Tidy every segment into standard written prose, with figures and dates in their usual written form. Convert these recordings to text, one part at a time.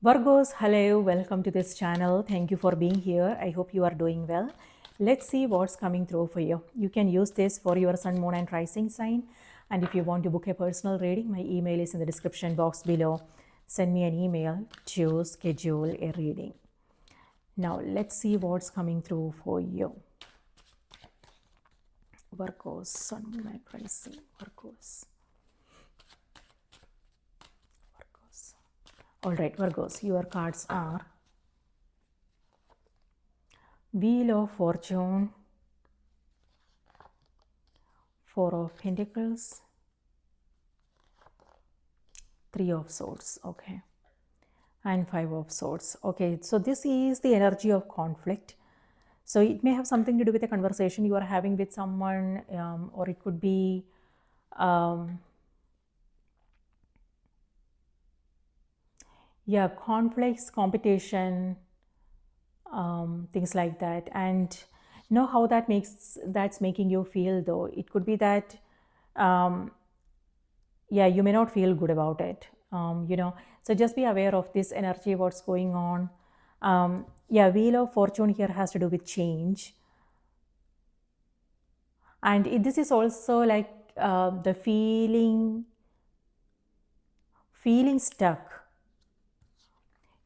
Virgos, hello, welcome to this channel. Thank you for being here. I hope you are doing well. Let's see what's coming through for you. You can use this for your sun, moon, and rising sign. And if you want to book a personal reading, my email is in the description box below. Send me an email to schedule a reading. Now, let's see what's coming through for you. Virgos, sun, moon, and rising. Virgos. All right, Virgos, your cards are Wheel of Fortune, Four of Pentacles, Three of Swords, okay, and Five of Swords. Okay, so this is the energy of conflict. So it may have something to do with a conversation you are having with someone, or it could be conflicts, competition, things like that. And know how that's making you feel, though. It could be that you may not feel good about it, so just be aware of this energy, what's going on. Wheel of Fortune here has to do with change, and this is also like the feeling stuck,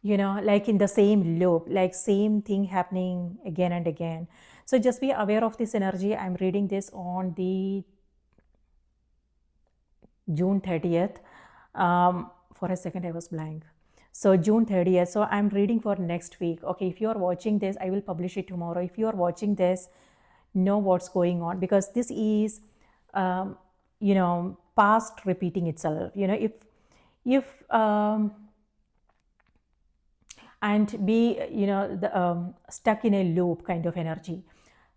like in the same loop, like same thing happening again and again. So just be aware of this energy. I'm reading this on the June 30th. For a second I was blank. So June 30th. So I'm reading for next week. Okay, if you are watching this, I will publish it tomorrow. If you are watching this, know what's going on, because this is past repeating itself. If and be stuck in a loop kind of energy.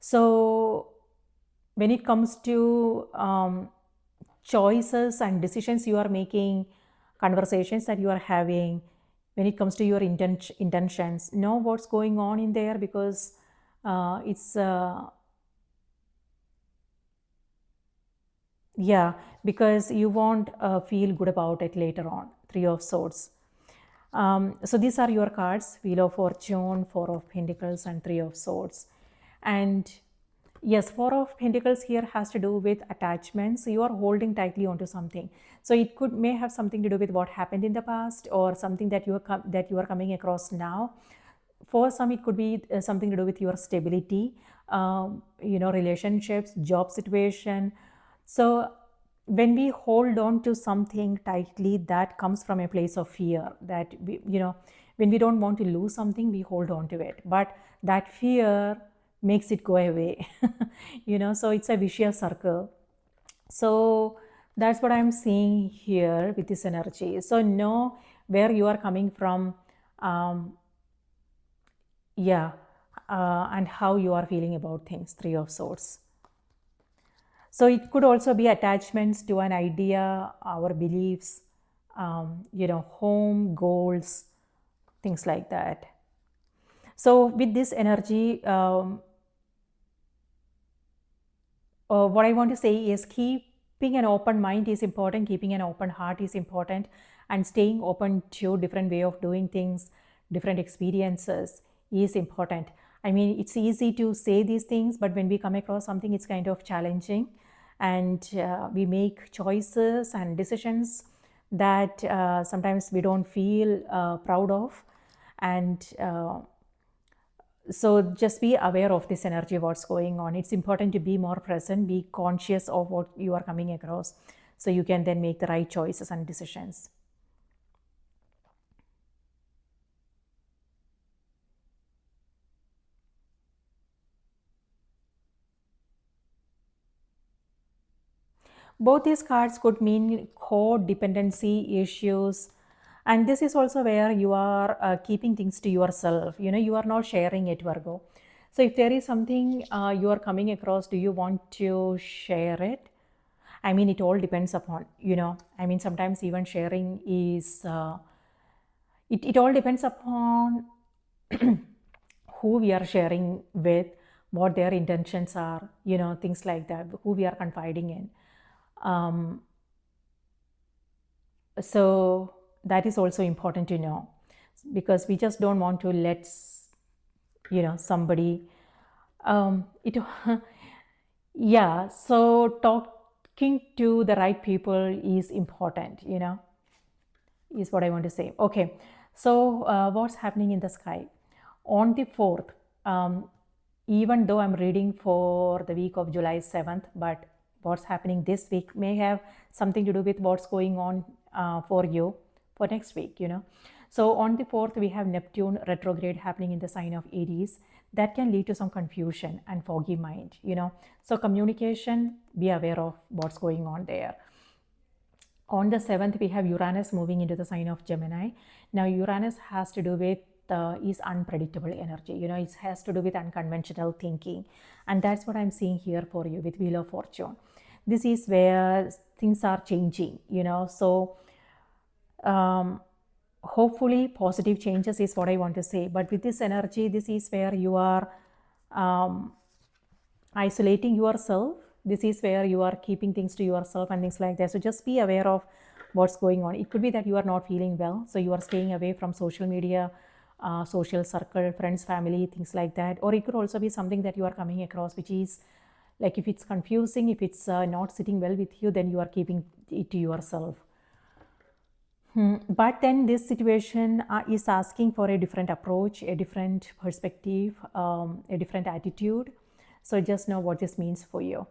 So when it comes to choices and decisions you are making, conversations that you are having, when it comes to your intentions, know what's going on in there, because it's because you won't feel good about it later on. Three of Swords. So these are your cards: Wheel of Fortune, Four of Pentacles, and Three of Swords. And yes, Four of Pentacles here has to do with attachments. You are holding tightly onto something. So it may have something to do with what happened in the past, or something that you are coming across now. For some, it could be something to do with your stability, relationships, job situation. So when we hold on to something tightly, that comes from a place of fear, that when we don't want to lose something, we hold on to it, but that fear makes it go away. So it's a vicious circle. So that's what I'm seeing here with this energy. So know where you are coming from, and how you are feeling about things. Three of Swords. So it could also be attachments to an idea, our beliefs, home, goals, things like that. So with this energy, what I want to say is keeping an open mind is important, keeping an open heart is important, and staying open to different way of doing things, different experiences is important. I mean, it's easy to say these things, but when we come across something, it's kind of challenging, and we make choices and decisions that sometimes we don't feel proud of. And so just be aware of this energy, what's going on. It's important to be more present, be conscious of what you are coming across, so you can then make the right choices and decisions. Both these cards could mean codependency issues, and this is also where you are keeping things to yourself. You are not sharing it, Virgo. So if there is something you are coming across, do you want to share it? I mean, it all depends upon, sometimes even sharing is, it all depends upon who we are sharing with, what their intentions are, things like that, who we are confiding in. So that is also important to know. because we just don't want to let somebody it yeah, so talking to the right people is important, is what I want to say. Okay, so what's happening in the sky? On the 4th, even though I'm reading for the week of July 7th, but what's happening this week may have something to do with what's going on for you for next week, So on the 4th, we have Neptune retrograde happening in the sign of Aries. That can lead to some confusion and foggy mind, So communication, be aware of what's going on there. On the 7th, we have Uranus moving into the sign of Gemini. Now, Uranus has to do with is unpredictable energy. It has to do with unconventional thinking. And that's what I'm seeing here for you with Wheel of Fortune. This is where things are changing, So, hopefully, positive changes is what I want to say. But with this energy, this is where you are isolating yourself. This is where you are keeping things to yourself and things like that. So just be aware of what's going on. It could be that you are not feeling well, so you are staying away from social media, social circle, friends, family, things like that. Or it could also be something that you are coming across, which is like if it's confusing, if it's not sitting well with you, then you are keeping it to yourself. But then this situation is asking for a different approach, a different perspective, a different attitude. So just know what this means for you.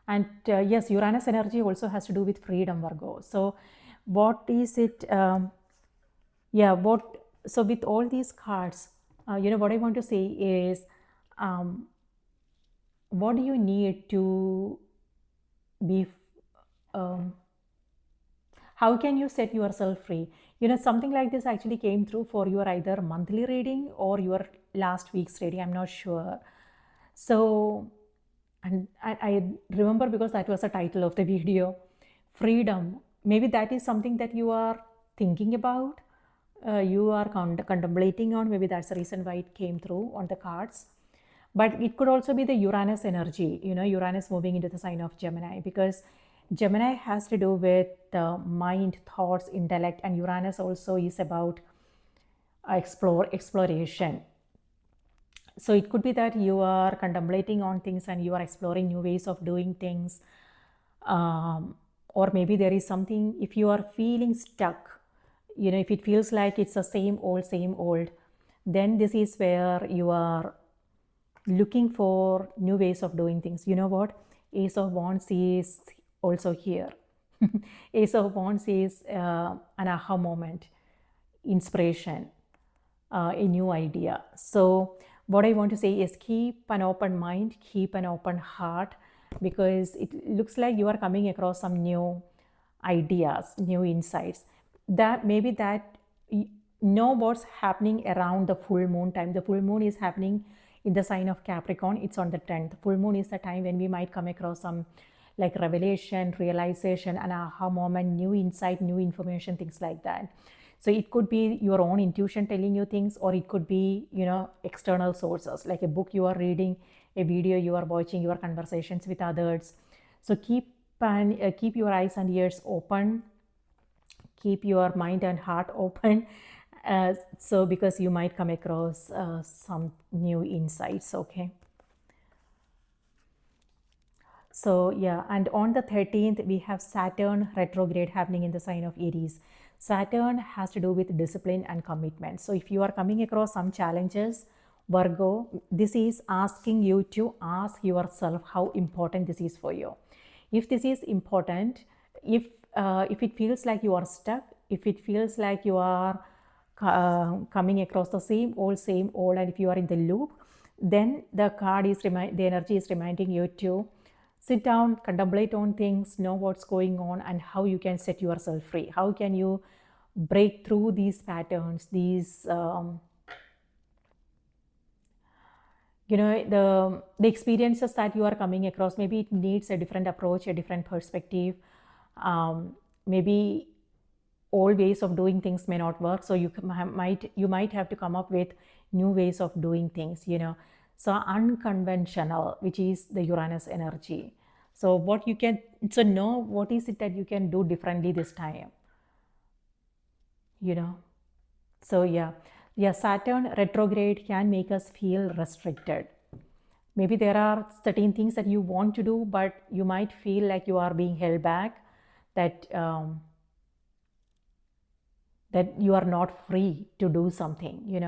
And yes, Uranus energy also has to do with freedom, Virgo. So what is it? So with all these cards, what I want to say is, what do you need to be, how can you set yourself free? Something like this actually came through for your either monthly reading or your last week's reading. I'm not sure. So, and I remember because that was the title of the video, freedom. Maybe that is something that you are thinking about, you are contemplating on. Maybe that's the reason why it came through on the cards. But it could also be the Uranus energy, Uranus moving into the sign of Gemini, because Gemini has to do with mind, thoughts, intellect, and Uranus also is about exploration. So it could be that you are contemplating on things and you are exploring new ways of doing things. Or maybe there is something, if you are feeling stuck, if it feels like it's the same old, then this is where you are looking for new ways of doing things. You know what? Ace of Wands is also here. Ace of Wands is an aha moment, inspiration, a new idea. So what I want to say is keep an open mind, keep an open heart, because it looks like you are coming across some new ideas, new insights. That maybe that know what's happening around the full moon time. The full moon is happening in the sign of Capricorn. It's on the 10th. Full moon is the time when we might come across some like revelation, realization, an aha moment, new insight, new information, things like that. So it could be your own intuition telling you things, or it could be, external sources like a book you are reading, a video you are watching, your conversations with others. So keep your eyes and ears open, keep your mind and heart open. So because you might come across some new insights, okay? So yeah, and on the 13th, we have Saturn retrograde happening in the sign of Aries. Saturn has to do with discipline and commitment. So if you are coming across some challenges, Virgo, this is asking you to ask yourself how important this is for you. If this is important, if it feels like you are stuck, if it feels like you are coming across the same old, and if you are in the loop, then the energy is reminding you to sit down, contemplate on things, know what's going on, and how you can set yourself free. How can you break through these patterns, these the experiences that you are coming across. Maybe it needs a different approach, a different perspective. Maybe old ways of doing things may not work, so you might have to come up with new ways of doing things. So unconventional, which is the Uranus energy. So know what is it that you can do differently this time. So yeah, Saturn retrograde can make us feel restricted. Maybe there are certain things that you want to do, but you might feel like you are being held back, that that you are not free to do something,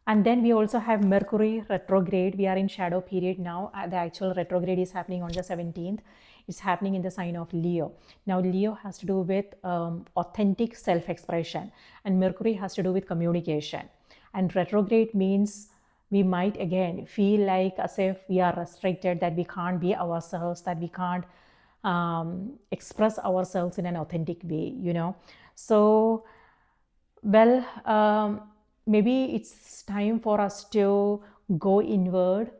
And then we also have Mercury retrograde. We are in shadow period now. The actual retrograde is happening on the 17th. It's happening in the sign of Leo. Now, Leo has to do with authentic self-expression, and Mercury has to do with communication. And retrograde means we might again feel like as if we are restricted, that we can't be ourselves, that we can't express ourselves in an authentic way, So, well, maybe it's time for us to go inward.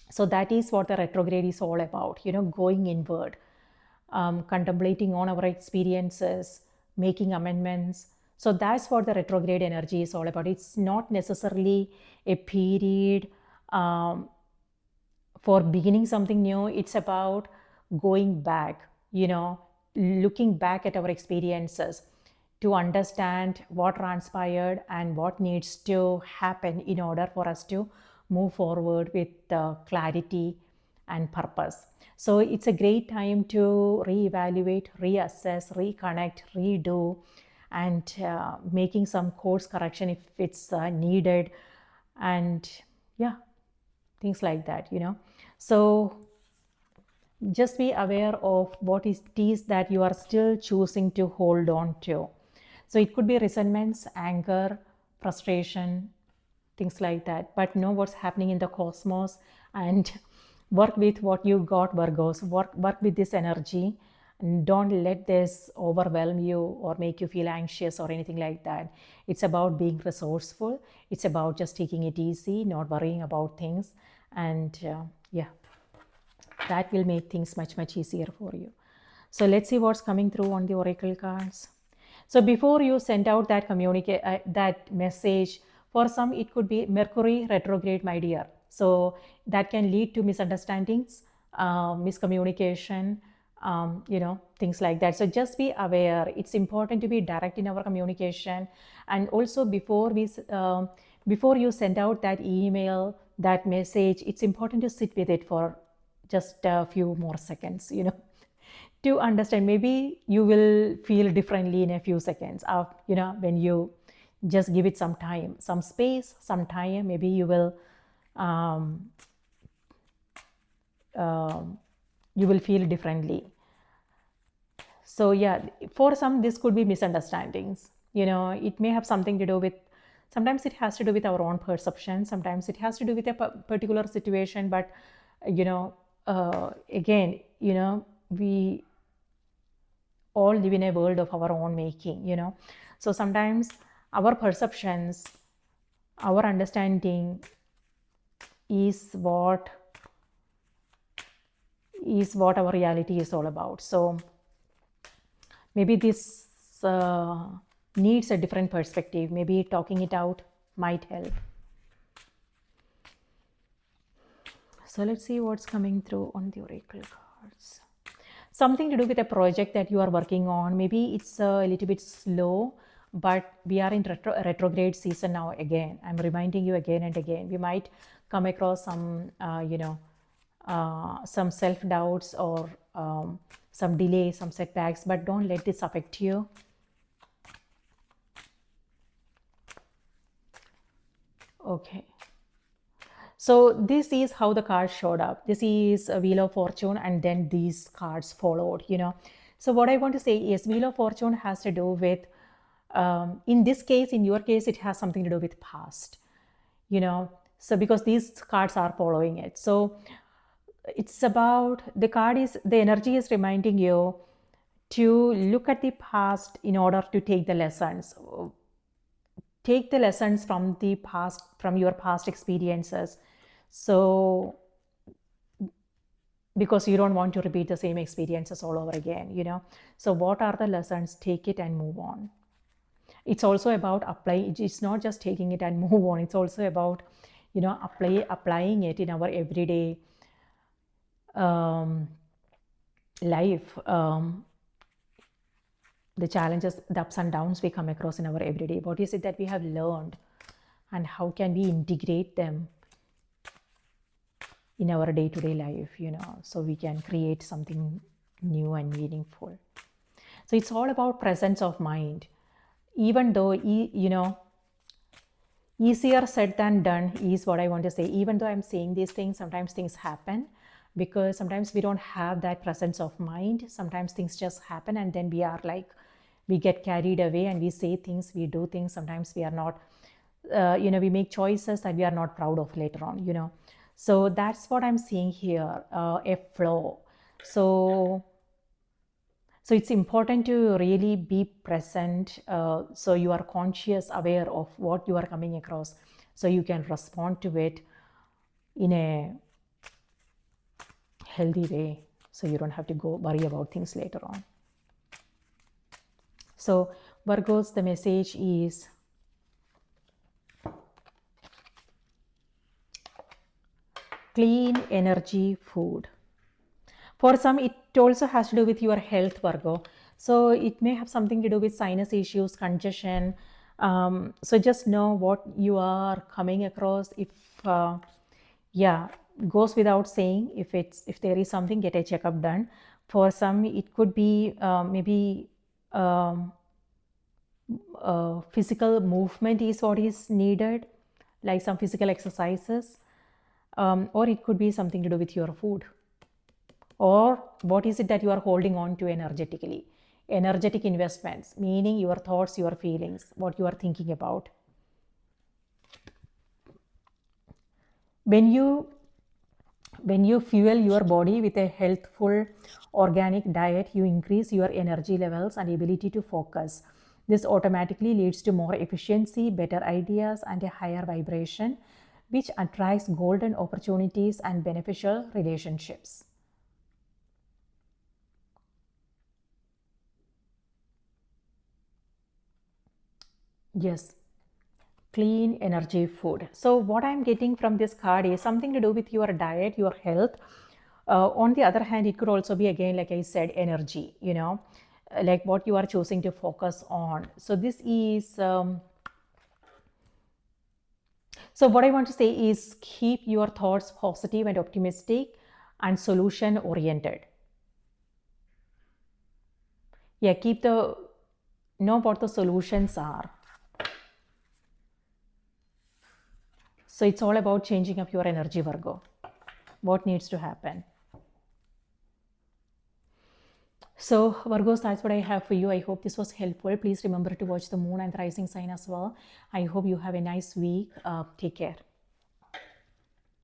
So that is what the retrograde is all about, going inward, contemplating on our experiences, making amendments. So that's what the retrograde energy is all about. It's not necessarily a period for beginning something new. It's about going back, looking back at our experiences to understand what transpired and what needs to happen in order for us to move forward with clarity and purpose. So it's a great time to reevaluate, reassess, reconnect, redo, and making some course correction if it's needed. And yeah, things like that, So just be aware of what it is that you are still choosing to hold on to. So it could be resentments, anger, frustration, things like that. But know what's happening in the cosmos and work with what you got, Virgos. Work with this energy, and don't let this overwhelm you or make you feel anxious or anything like that. It's about being resourceful. It's about just taking it easy, not worrying about things. And yeah, that will make things much easier for you. So let's see what's coming through on the oracle cards. So before you send out that that message, for some it could be Mercury retrograde, my dear. So that can lead to misunderstandings, miscommunication, things like that. So just be aware. It's important to be direct in our communication, and also before you send out that email, that message, it's important to sit with it for just a few more seconds, to understand. Maybe you will feel differently in a few seconds, when you just give it some time, some space, some time. Maybe you will feel differently. So yeah, for some this could be misunderstandings. It may have something to do with, sometimes it has to do with our own perception, sometimes it has to do with a particular situation. But again, we all live in a world of our own making, So sometimes our perceptions, our understanding is what our reality is all about. So maybe this needs a different perspective. Maybe talking it out might help. So let's see what's coming through on the oracle cards. Something to do with a project that you are working on. Maybe it's a little bit slow, but we are in retrograde season now again. I'm reminding you again and again. We might come across some, some self-doubts or some delays, some setbacks, but don't let this affect you. Okay. So this is how the cards showed up. This is a Wheel of Fortune, and then these cards followed, So what I want to say is Wheel of Fortune has to do with, in this case, in your case, it has something to do with past, So because these cards are following it. So it's about, the energy is reminding you to look at the past in order to take the lessons. Take the lessons from the past, from your past experiences. So because you don't want to repeat the same experiences all over again, So what are the lessons? Take it and move on. It's also about applying. It's not just taking it and move on. It's also about, applying it in our everyday life. the challenges, the ups and downs we come across in our everyday. What is it that we have learned, and how can we integrate them in our day-to-day life, so we can create something new and meaningful. So it's all about presence of mind. Even though, easier said than done is what I want to say. Even though I'm saying these things, sometimes things happen because sometimes we don't have that presence of mind. Sometimes things just happen and then we are like, we get carried away and we say things, we do things. Sometimes we are not, we make choices that we are not proud of later on. So that's what I'm seeing here, a flow. So it's important to really be present, so you are conscious, aware of what you are coming across, so you can respond to it in a healthy way, so you don't have to go worry about things later on. So Virgos, the message is clean energy food. For some, it also has to do with your health, Virgo. So it may have something to do with sinus issues, congestion. So just know what you are coming across. If goes without saying, if there is something, get a checkup done. For some, it could be maybe physical movement is what is needed, like some physical exercises, or it could be something to do with your food. Or what is it that you are holding on to energetically? Energetic investments, meaning your thoughts, your feelings, what you are thinking about. When you fuel your body with a healthful organic diet, you increase your energy levels and ability to focus. This automatically leads to more efficiency, better ideas, and a higher vibration, which attracts golden opportunities and beneficial relationships. Yes, clean energy food. So what I'm getting from this card is something to do with your diet, your health. On the other hand, it could also be, again, like I said, energy, like what you are choosing to focus on. So this is, so what I want to say is keep your thoughts positive and optimistic and solution oriented. Yeah, know what the solutions are. So it's all about changing up your energy, Virgo. What needs to happen? So Virgos, that's what I have for you. I hope this was helpful. Please remember to watch the moon and the rising sign as well. I hope you have a nice week. Take care.